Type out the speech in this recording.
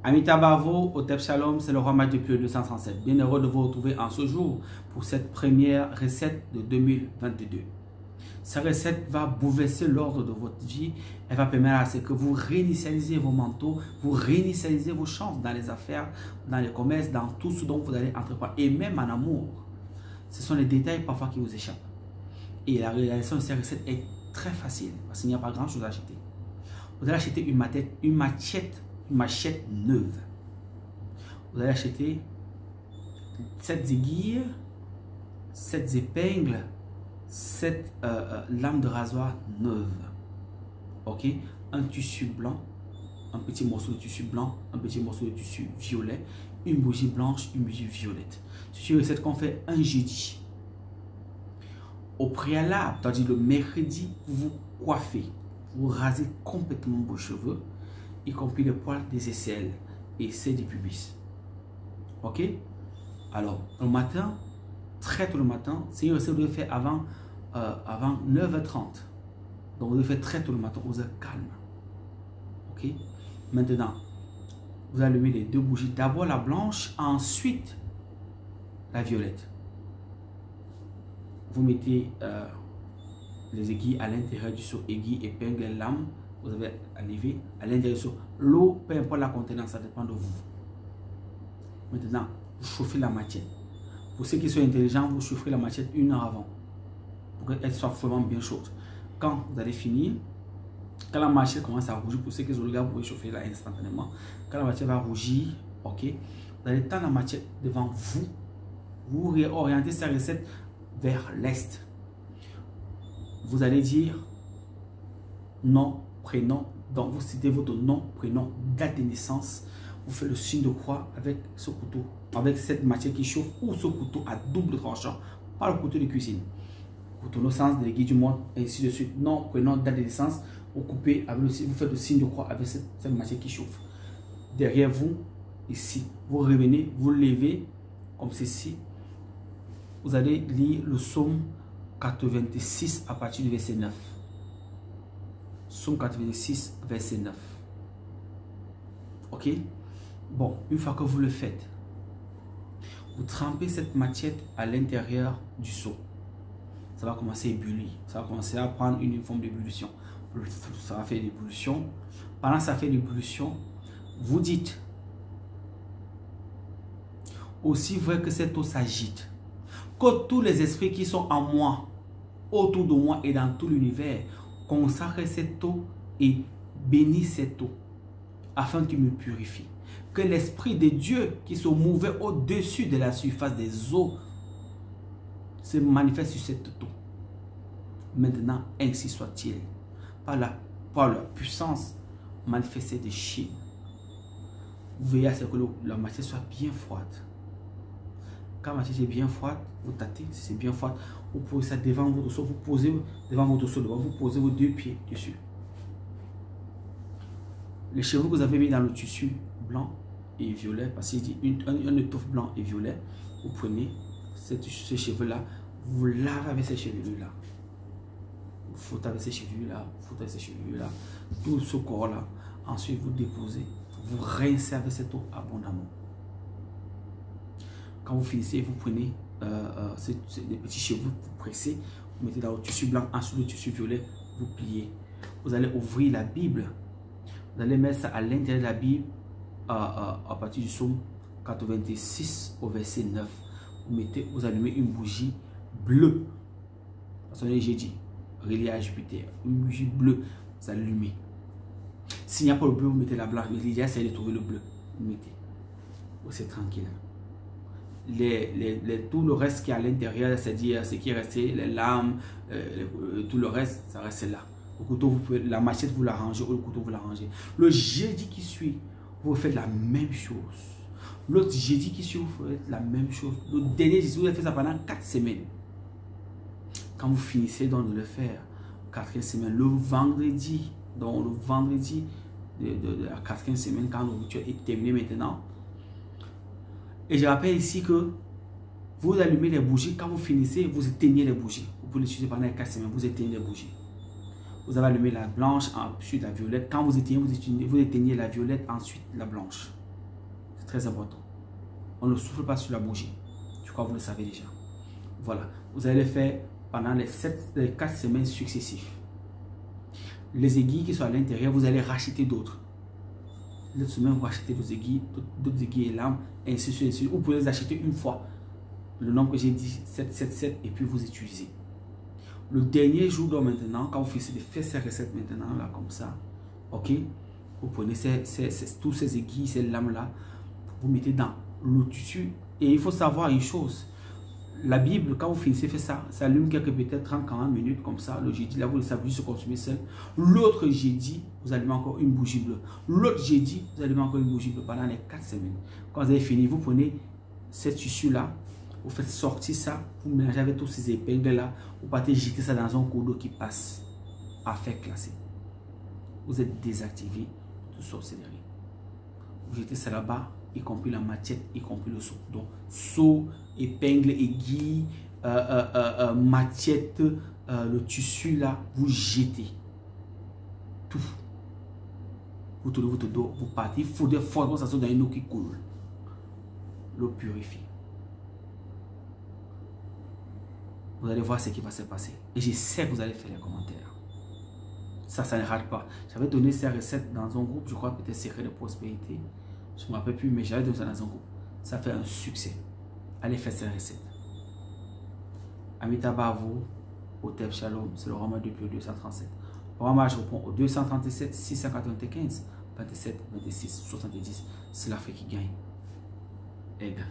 Amitabha, Otep Shalom, c'est le roi match depuis le 237. Bien heureux de vous retrouver en ce jour pour cette première recette de 2022. Cette recette va bouleverser l'ordre de votre vie. Elle va permettre à ce que vous réinitialisez vos manteaux, vous réinitialisez vos chances dans les affaires, dans les commerces, dans tout ce dont vous allez entreprendre et même en amour. Ce sont les détails parfois qui vous échappent. Et la réalisation de cette recette est très facile parce qu'il n'y a pas grand chose à acheter. Vous allez acheter une machette neuve. Vous allez acheter 7 aiguilles, 7 épingles, 7 lames de rasoir neuves. Ok? Un tissu blanc, un petit morceau de tissu blanc, un petit morceau de tissu violet, une bougie blanche, une bougie violette. C'est une recette qu'on fait un jeudi. Au préalable, c'est-à-dire le mercredi, vous vous coiffez, vous rasez complètement vos cheveux, y compris les poils des aisselles et ceux du pubis. Ok? Alors, le matin, très tôt le matin, c'est une recette que vous devez faire avant 9h30. Donc, vous devez faire très tôt le matin, vous êtes calme. Ok? Maintenant, vous allumez les 2 bougies. D'abord la blanche, ensuite la violette. Vous mettez les aiguilles à l'intérieur du seau, aiguilles, épingles, lames. Vous avez enlevé à l'intérieur du seau. L'eau, peu importe la contenance, ça dépend de vous. Maintenant, vous chauffez la machette. Pour ceux qui sont intelligents, vous chaufferez la machette 1 heure avant pour qu'elle soit vraiment bien chaude. Quand vous allez finir, quand la machette commence à rougir, pour ceux qui sont le gars, vous pouvez chauffer là instantanément. Quand la machette va rougir, ok, vous allez tendre la machette devant vous. Vous réorientez cette recette vers l'est. Vous allez dire nom, prénom. Donc vous citez votre nom, prénom, date de naissance. Vous faites le signe de croix avec ce couteau, avec cette matière qui chauffe ou ce couteau à double tranchant, pas le couteau de cuisine. Couteau au sens de l'aiguille du monde, et ainsi de suite. Nom, prénom, date de naissance. Vous coupez avec vous faites le signe de croix avec cette matière qui chauffe. Derrière vous, ici, vous revenez, vous levez comme ceci. Vous allez lire le psaume 86 à partir du verset 9. Psaume 86, verset 9. Ok? Bon, une fois que vous le faites, vous trempez cette matière à l'intérieur du seau. Ça va commencer à ébullir. Ça va commencer à prendre une forme d'ébullition. Ça va faire l'ébullition. Pendant que ça fait l'ébullition, vous dites, aussi vrai que cette eau s'agite, que tous les esprits qui sont en moi, autour de moi et dans tout l'univers, consacrent cette eau et bénissent cette eau, afin qu'il me purifie. Que l'Esprit de Dieu qui se mouvait au-dessus de la surface des eaux se manifeste sur cette eau. Maintenant, ainsi soit-il. Par la puissance manifestée de Chine. Vous veillez à ce que la matière soit bien froide. Quand la matière est bien froide, vous tâtez, si c'est bien froid, vous posez ça devant votre seau, vous posez devant votre seau, vous posez vos 2 pieds dessus. Les cheveux que vous avez mis dans le tissu blanc et violet, parce qu'il dit une étoffe blanc et violet, vous prenez ces cheveux-là, vous lavez avec ces cheveux-là. Vous frottez avec ces cheveux-là, vous frottez avec ces cheveux-là, tout ce corps-là. Ensuite, vous déposez, vous rincez avec cette eau abondamment. Quand vous finissez, vous prenez des petits cheveux, vous pressez, vous mettez dans le tissu blanc, ensuite le tissu violet, vous pliez. Vous allez ouvrir la Bible. Vous allez mettre ça à l'intérieur de la Bible à partir du psaume 86 au verset 9. Vous allumez une bougie bleue. Parce que j'ai dit, reliée à Jupiter. Une bougie bleue, vous allumez. S'il n'y a pas le bleu, vous mettez la blanche. Mais l'idée, c'est de trouver le bleu. Vous mettez. C'est tranquille. Tout le reste qui est à l'intérieur, c'est-à-dire ce qui est resté, les lames, tout le reste, ça reste là. Le couteau, la machette, vous l'arrangez ou le couteau, vous l'arrangez. Le jeudi qui suit, vous faites la même chose. L'autre jeudi qui suit, vous faites la même chose. Le dernier jeudi, vous avez fait ça pendant 4 semaines. Quand vous finissez donc de le faire, 4e semaine, le vendredi, donc le vendredi de la 4e semaine, quand le rituel est terminé maintenant. Et je rappelle ici que vous allumez les bougies. Quand vous finissez, vous éteignez les bougies. Vous pouvez l'utiliser pendant 4 semaines, vous éteignez les bougies. Vous avez allumé la blanche, ensuite la violette. Quand vous éteignez la violette, ensuite la blanche. Très important. On ne souffle pas sur la bougie. Je crois que vous le savez déjà. Voilà. Vous allez le faire pendant les 4 semaines successives. Les aiguilles qui sont à l'intérieur, vous allez racheter d'autres. L'autre semaine, vous rachetez d'autres aiguilles et lames, et ainsi de suite. Vous pouvez les acheter une fois. Le nombre que j'ai dit, 7, 7, 7, et puis vous utilisez. Le dernier jour, donc maintenant, quand vous finissez de faire ces recettes maintenant, là, comme ça, ok, vous prenez tous ces aiguilles, ces lames-là, vous mettez dans le tissu. Et il faut savoir une chose. La Bible, quand vous finissez de faire ça, ça allume peut-être 30-40 minutes comme ça. Le jeudi, là, vous laissez la bougie se consumer seul. L'autre jeudi, vous allumez encore une bougie bleue. L'autre jeudi, vous allumez encore une bougie bleue pendant les 4 semaines. Quand vous avez fini, vous prenez ce tissu-là, vous faites sortir ça, vous mélangez avec tous ces épingles-là, vous partez jeter ça dans un cours d'eau qui passe. Affaire classée. Vous êtes désactivé de sorcellerie. Vous jetez ça là-bas, y compris la machette, y compris le seau. Donc, seau, épingle, aiguille, machette, le tissu là, vous jetez. Tout. Vous tournez votre dos, vous partez. Il faudrait forcément ça soit dans une eau qui coule. L'eau purifie. Vous allez voir ce qui va se passer. Et je sais que vous allez faire les commentaires. Ça ne rate pas. J'avais donné ces recettes dans un groupe, je crois peut-être Secret de Prospérité. Je ne me rappelle plus, mais j'avais donné ça dans un groupe. Ça fait un succès. Allez faire ces recettes. Amitabha à vous, au Teb Shalom, c'est le roman depuis le 237. Le roman, je réponds au 237, 695, 27, 26, 70. C'est l'Afrique qui gagne. Aide.